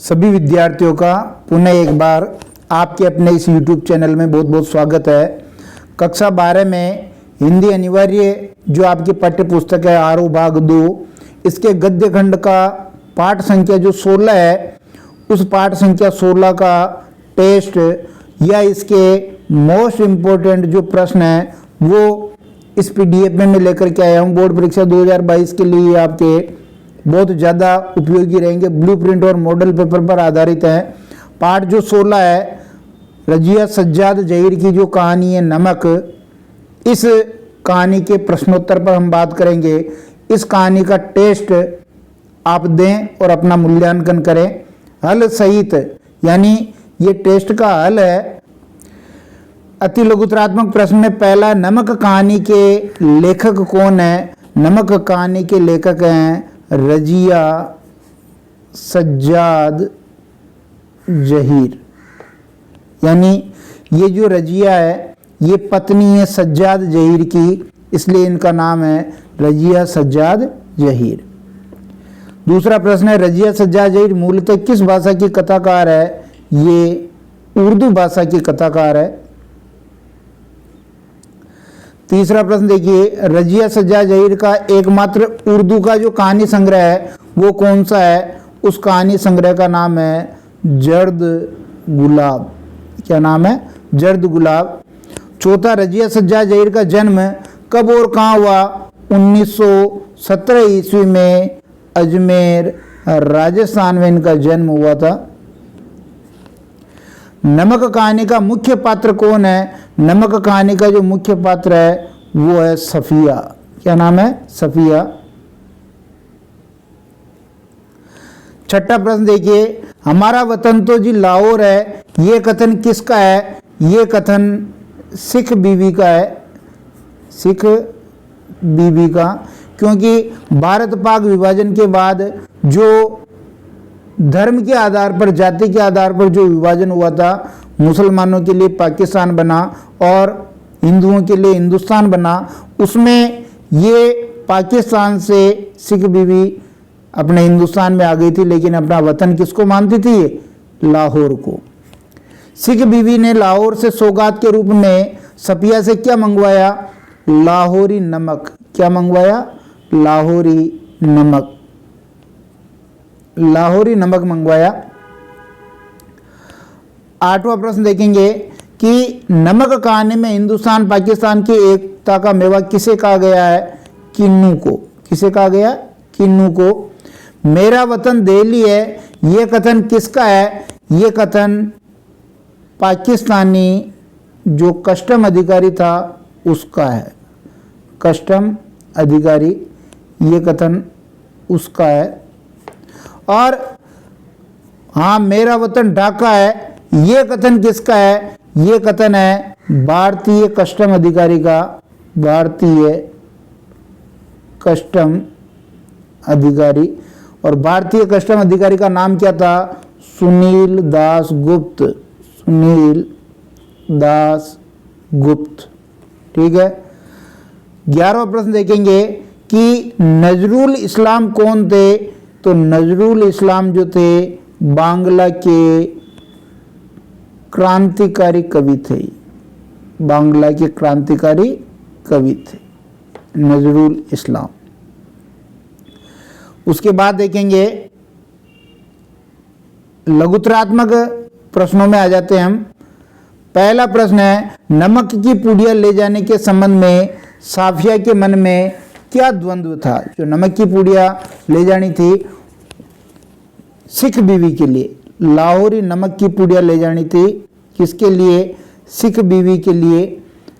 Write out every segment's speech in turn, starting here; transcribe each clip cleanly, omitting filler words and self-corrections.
सभी विद्यार्थियों का पुनः एक बार आपके अपने इस YouTube चैनल में बहुत बहुत स्वागत है। कक्षा 12 में हिंदी अनिवार्य जो आपकी पाठ्य पुस्तक है आरोह भाग 2, इसके गद्य खंड का पाठ संख्या जो 16 है, उस पाठ संख्या 16 का टेस्ट या इसके मोस्ट इम्पोर्टेंट जो प्रश्न है वो इस PDF में मैं लेकर के आया हूँ। बोर्ड परीक्षा 2022 के लिए आपके बहुत ज़्यादा उपयोगी रहेंगे। ब्लूप्रिंट और मॉडल पेपर पर आधारित है। पार्ट जो 16 है, रजिया सज्जाद जहीर की जो कहानी है नमक, इस कहानी के प्रश्नोत्तर पर हम बात करेंगे। इस कहानी का टेस्ट आप दें और अपना मूल्यांकन करें हल सहित, यानी ये टेस्ट का हल है। अति लघुतरात्मक प्रश्न में पहला, नमक कहानी के लेखक कौन है? नमक कहानी के लेखक हैं रजिया सज्जाद जहीर, यानी ये जो रजिया है ये पत्नी है सज्जाद जहीर की, इसलिए इनका नाम है रजिया सज्जाद जहीर। दूसरा प्रश्न है, रजिया सज्जाद जहीर मूलतः किस भाषा की कथाकार है? ये उर्दू भाषा की कथाकार है। तीसरा प्रश्न देखिए, रजिया सज्जाद जहीर का एकमात्र उर्दू का जो कहानी संग्रह है वो कौन सा है? उस कहानी संग्रह का नाम है जर्द गुलाब। क्या नाम है? जर्द गुलाब। चौथा, रजिया सज्जाद जहीर का जन्म कब और कहाँ हुआ? 1917 ईस्वी में अजमेर राजस्थान में इनका जन्म हुआ था। नमक कहानी का मुख्य पात्र कौन है? नमक कहानी का जो मुख्य पात्र है वो है सफिया। क्या नाम है? सफिया। छठा प्रश्न देखिए, हमारा वतन तो जी लाहौर है, ये कथन किसका है? ये कथन सिख बीवी का है। सिख बीवी का, क्योंकि भारत पाक विभाजन के बाद जो धर्म के आधार पर, जाति के आधार पर जो विभाजन हुआ था, मुसलमानों के लिए पाकिस्तान बना और हिंदुओं के लिए हिंदुस्तान बना, उसमें ये पाकिस्तान से सिख बीवी अपने हिंदुस्तान में आ गई थी, लेकिन अपना वतन किसको मानती थी? लाहौर को। सिख बीवी ने लाहौर से सौगात के रूप में सफिया से क्या मंगवाया? लाहौरी नमक। क्या मंगवाया? लाहौरी नमक। लाहौरी नमक मंगवाया। आठवां प्रश्न देखेंगे कि नमक कहानी में हिंदुस्तान पाकिस्तान की एकता का मेवा किसे कहा गया है? किन्नू को। किसे कहा गया? किन्नू को। मेरा वतन दिल्ली है, ये कथन किसका है? ये कथन पाकिस्तानी जो कस्टम अधिकारी था उसका है। कस्टम अधिकारी, ये कथन उसका है। और हाँ, मेरा वतन ढाका है, ये कथन किसका है? ये कथन है भारतीय कस्टम अधिकारी का। भारतीय कस्टम अधिकारी। और भारतीय कस्टम अधिकारी का नाम क्या था? सुनील दास गुप्त। सुनील दास गुप्त। ठीक है। 11वां प्रश्न देखेंगे कि नजरुल इस्लाम कौन थे? तो नजरुल इस्लाम जो थे बांग्ला के क्रांतिकारी कवि थे। बांग्ला के क्रांतिकारी कवि थे नजरुल इस्लाम। उसके बाद देखेंगे लघुतरात्मक प्रश्नों में आ जाते हैं हम। पहला प्रश्न है, नमक की पुड़िया ले जाने के संबंध में साफिया के मन में क्या द्वंद्व था? जो नमक की पुड़िया ले जानी थी सिख बीवी के लिए, लाहौरी नमक की पुड़िया ले जानी थी किसके लिए? सिख बीवी के लिए।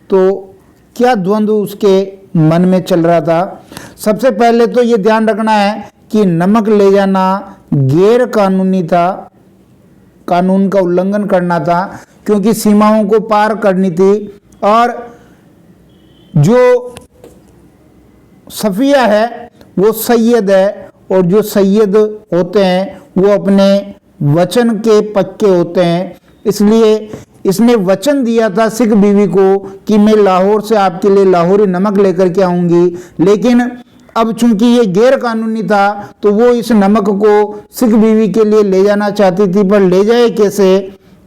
तो क्या द्वंद्व उसके मन में चल रहा था? सबसे पहले तो ये ध्यान रखना है कि नमक ले जाना गैर कानूनी था, कानून का उल्लंघन करना था, क्योंकि सीमाओं को पार करनी थी। और जो सफिया है वो सैयद है, और जो सैयद होते हैं वो अपने वचन के पक्के होते हैं। इसलिए इसने वचन दिया था सिख बीवी को कि मैं लाहौर से आपके लिए लाहौरी नमक लेकर के आऊंगी, लेकिन अब चूंकि ये गैर कानूनी था तो वो इस नमक को सिख बीवी के लिए ले जाना चाहती थी, पर ले जाए कैसे,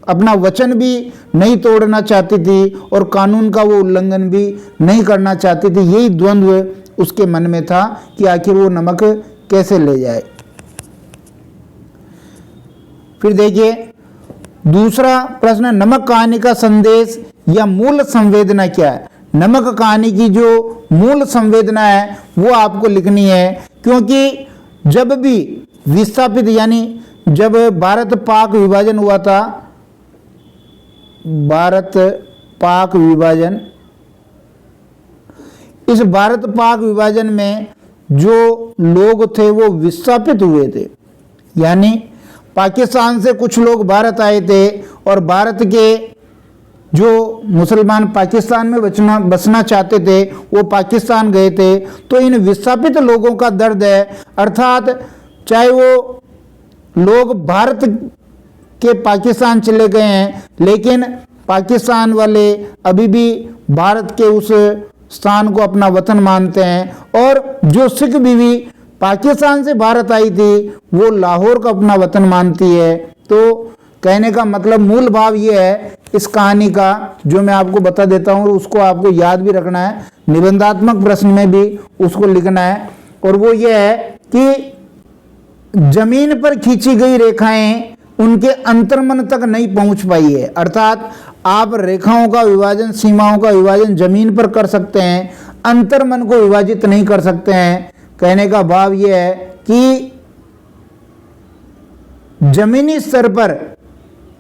अपना वचन भी नहीं तोड़ना चाहती थी और कानून का वो उल्लंघन भी नहीं करना चाहती थी। यही द्वंद्व उसके मन में था कि आखिर वो नमक कैसे ले जाए। फिर देखिए दूसरा प्रश्न, नमक कहानी का संदेश या मूल संवेदना क्या है। नमक कहानी की जो मूल संवेदना है वो आपको लिखनी है, क्योंकि जब भी विस्थापित यानी जब भारत पाक विभाजन हुआ था, भारत पाक विभाजन, इस भारत पाक विभाजन में जो लोग थे वो विस्थापित हुए थे, यानी पाकिस्तान से कुछ लोग भारत आए थे और भारत के जो मुसलमान पाकिस्तान में बसना चाहते थे वो पाकिस्तान गए थे। तो इन विस्थापित लोगों का दर्द है, अर्थात चाहे वो लोग भारत के पाकिस्तान चले गए हैं लेकिन पाकिस्तान वाले अभी भी भारत के उस स्थान को अपना वतन मानते हैं, और जो सिख बीवी पाकिस्तान से भारत आई थी वो लाहौर को अपना वतन मानती है। तो कहने का मतलब मूल भाव ये है इस कहानी का, जो मैं आपको बता देता हूँ, उसको आपको याद भी रखना है, निबंधात्मक प्रश्न में भी उसको लिखना है, और वो ये है कि जमीन पर खींची गई रेखाएं उनके अंतर्मन तक नहीं पहुंच पाई है। अर्थात आप रेखाओं का विभाजन, सीमाओं का विभाजन जमीन पर कर सकते हैं, अंतर्मन को विभाजित नहीं कर सकते हैं। कहने का भाव ये है कि जमीनी स्तर पर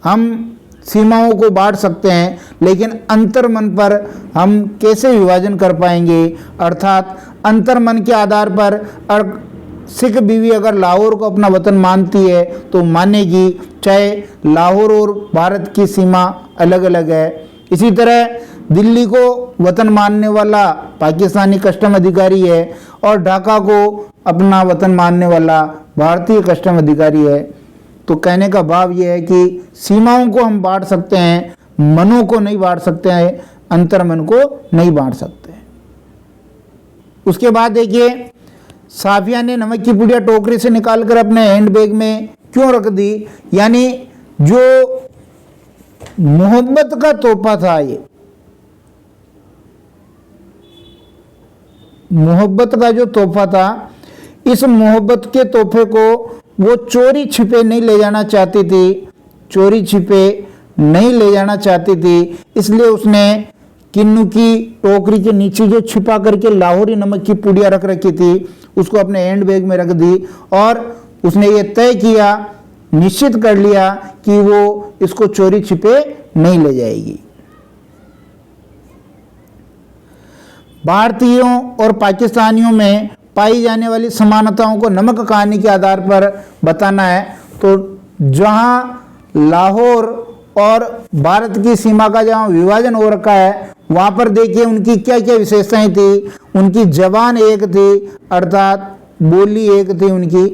हम सीमाओं को बांट सकते हैं लेकिन अंतर्मन पर हम कैसे विभाजन कर पाएंगे। अर्थात अंतर्मन के आधार पर सिख बीवी अगर लाहौर को अपना वतन मानती है तो मानेगी, चाहे लाहौर और भारत की सीमा अलग अलग है। इसी तरह दिल्ली को वतन मानने वाला पाकिस्तानी कस्टम अधिकारी है और ढाका को अपना वतन मानने वाला भारतीय कस्टम अधिकारी है। तो कहने का भाव ये है कि सीमाओं को हम बांट सकते हैं, मनों को नहीं बांट सकते हैं, अंतर्मन को नहीं बांट सकते। उसके बाद देखिए साफिया ने नमक की पुड़िया टोकरी से निकालकर अपने हैंडबैग में क्यों रख दी, यानी जो मोहब्बत का तोहफा था, ये मोहब्बत का जो तोहफा था, इस मोहब्बत के तोहफे को वो चोरी छिपे नहीं ले जाना चाहती थी, चोरी छिपे नहीं ले जाना चाहती थी, इसलिए उसने किन्नू की टोकरी के नीचे जो छिपा करके लाहौरी नमक की पुड़िया रख रखी थी उसको अपने हैंडबैग में रख दी, और उसने ये तय किया, निश्चित कर लिया कि वो इसको चोरी छिपे नहीं ले जाएगी। भारतीयों और पाकिस्तानियों में पाई जाने वाली समानताओं को नमक कहानी के आधार पर बताना है। तो जहां लाहौर और भारत की सीमा का जहां विभाजन हो रखा है वहां पर देखिए उनकी क्या क्या विशेषताएं थी। उनकी जबान एक थी, अर्थात बोली एक थी उनकी,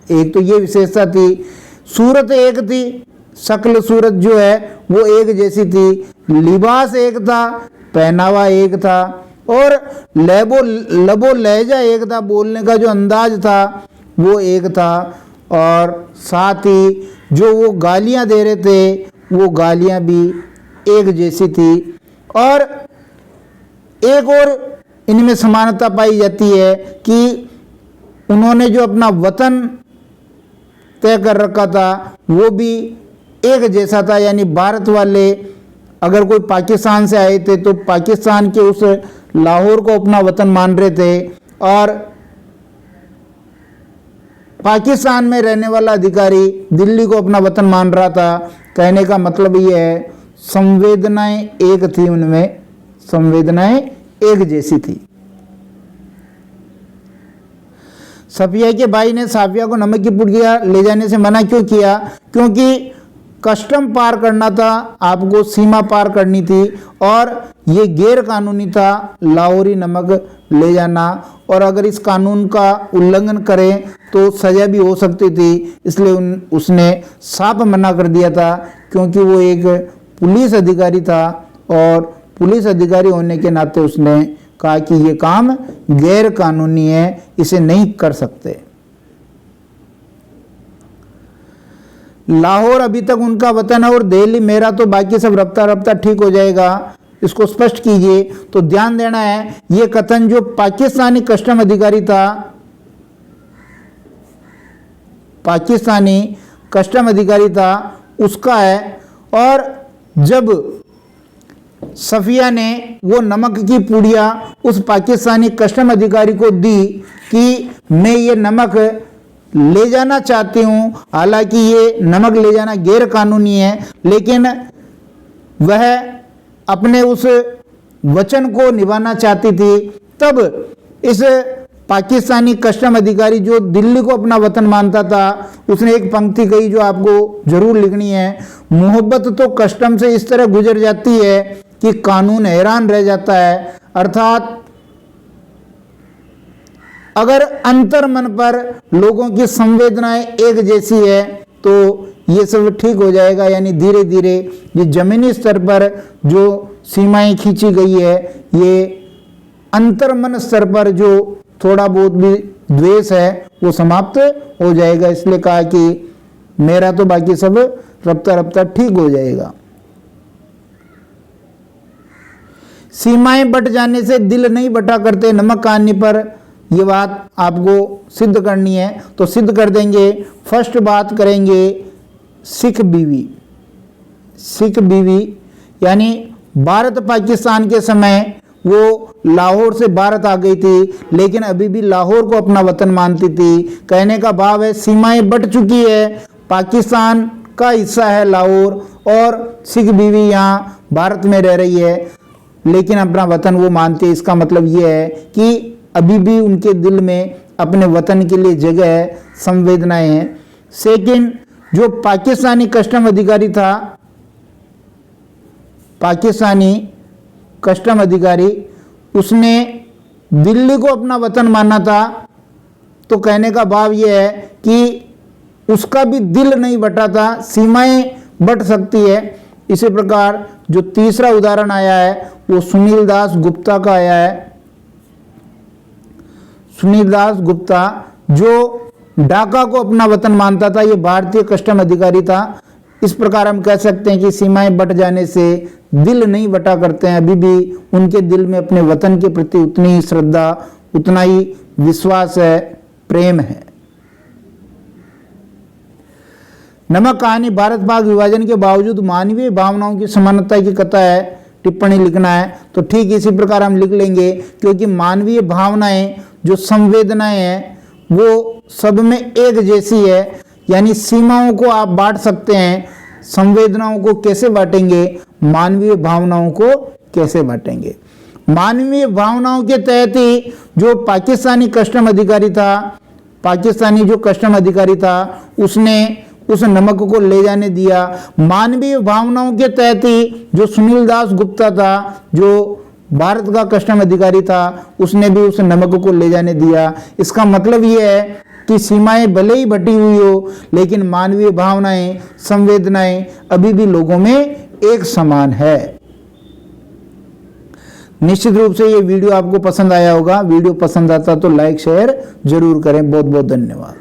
एक तो ये विशेषता थी। सूरत एक थी, शक्ल सूरत जो है वो एक जैसी थी। लिबास एक था, पहनावा एक था, और लबो लहजा एक था, बोलने का जो अंदाज था वो एक था। और साथ ही जो वो गालियां दे रहे थे वो गालियां भी एक जैसी थी। और एक और इनमें समानता पाई जाती है कि उन्होंने जो अपना वतन तय कर रखा था वो भी एक जैसा था, यानी भारत वाले अगर कोई पाकिस्तान से आए थे तो पाकिस्तान के उस लाहौर को अपना वतन मान रहे थे, और पाकिस्तान में रहने वाला अधिकारी दिल्ली को अपना वतन मान रहा था। कहने का मतलब ये है संवेदनाएं एक थी, उनमें संवेदनाएं एक जैसी थी। सफिया के भाई ने साफिया को नमक की पुड़िया ले जाने से मना क्यों किया? क्योंकि कस्टम पार करना था, आपको सीमा पार करनी थी, और ये गैर कानूनी था लाहौरी नमक ले जाना, और अगर इस कानून का उल्लंघन करें तो सज़ा भी हो सकती थी। इसलिए उसने साफ मना कर दिया था, क्योंकि वो एक पुलिस अधिकारी था और पुलिस अधिकारी होने के नाते उसने कहा कि ये काम गैर कानूनी है, इसे नहीं कर सकते। लाहौर अभी तक उनका वतन है और दिल्ली मेरा, तो बाकी सब रफ्ता रफ्ता ठीक हो जाएगा, इसको स्पष्ट कीजिए। तो ध्यान देना है, ये कथन जो पाकिस्तानी कस्टम अधिकारी था, पाकिस्तानी कस्टम अधिकारी था उसका है। और जब सफिया ने वो नमक की पुड़िया उस पाकिस्तानी कस्टम अधिकारी को दी कि मैं ये नमक ले जाना चाहती हूँ, हालांकि ये नमक ले जाना गैर कानूनी है, लेकिन वह अपने उस वचन को निभाना चाहती थी, तब इस पाकिस्तानी कस्टम अधिकारी जो दिल्ली को अपना वतन मानता था, उसने एक पंक्ति कही जो आपको जरूर लिखनी है। मोहब्बत तो कस्टम से इस तरह गुजर जाती है कि कानून हैरान रह जाता है। अर्थात अगर अंतर मन पर लोगों की संवेदनाएं एक जैसी है तो ये सब ठीक हो जाएगा, यानी धीरे धीरे ये जमीनी स्तर पर जो सीमाएं खींची गई है, ये अंतर्मन स्तर पर जो थोड़ा बहुत भी द्वेष है वो समाप्त हो जाएगा। इसलिए कहा कि मेरा तो बाकी सब रफ्ता रफ्ता ठीक हो जाएगा। सीमाएं बट जाने से दिल नहीं बटा करते, नमक खाने पर ये बात आपको सिद्ध करनी है, तो सिद्ध कर देंगे। फर्स्ट बात करेंगे सिख बीवी। सिख बीवी यानी भारत पाकिस्तान के समय वो लाहौर से भारत आ गई थी, लेकिन अभी भी लाहौर को अपना वतन मानती थी। कहने का भाव है सीमाएं बट चुकी है, पाकिस्तान का हिस्सा है लाहौर, और सिख बीवी यहाँ भारत में रह रही है, लेकिन अपना वतन वो मानती है। इसका मतलब ये है कि अभी भी उनके दिल में अपने वतन के लिए जगह है, संवेदनाएं हैं। सेकंड, जो पाकिस्तानी कस्टम अधिकारी था, पाकिस्तानी कस्टम अधिकारी, उसने दिल्ली को अपना वतन माना था, तो कहने का भाव यह है कि उसका भी दिल नहीं बटा था, सीमाएं बट सकती है। इसी प्रकार जो तीसरा उदाहरण आया है वो सुनील दास गुप्ता का आया है। सुनील दास गुप्ता जो ढाका को अपना वतन मानता था, ये भारतीय कस्टम अधिकारी था। इस प्रकार हम कह सकते हैं कि सीमाएं बट जाने से दिल नहीं बटा करते हैं, अभी भी उनके दिल में अपने वतन के प्रति उतनी ही श्रद्धा, उतना ही विश्वास है, प्रेम है। नमक कहानी भारत पाक विभाजन के बावजूद मानवीय भावनाओं की समानता की कथा है, टिप्पणी लिखना है। तो ठीक इसी प्रकार हम लिख लेंगे, क्योंकि मानवीय भावनाएं जो संवेदनाएं हैं वो सब में एक जैसी है, यानी सीमाओं को आप बांट सकते हैं, संवेदनाओं को कैसे बांटेंगे, मानवीय भावनाओं को कैसे बांटेंगे। मानवीय भावनाओं के तहत ही जो पाकिस्तानी कस्टम अधिकारी था, पाकिस्तानी जो कस्टम अधिकारी था, उसने उस नमक को ले जाने दिया। मानवीय भावनाओं के तहत ही जो सुनील दास गुप्ता था, जो भारत का कस्टम अधिकारी था, उसने भी उस नमक को ले जाने दिया। इसका मतलब यह है कि सीमाएं भले ही बटी हुई हो, लेकिन मानवीय भावनाएं, संवेदनाएं अभी भी लोगों में एक समान है। निश्चित रूप से ये वीडियो आपको पसंद आया होगा। वीडियो पसंद आता तो लाइक शेयर जरूर करें। बहुत बहुत धन्यवाद।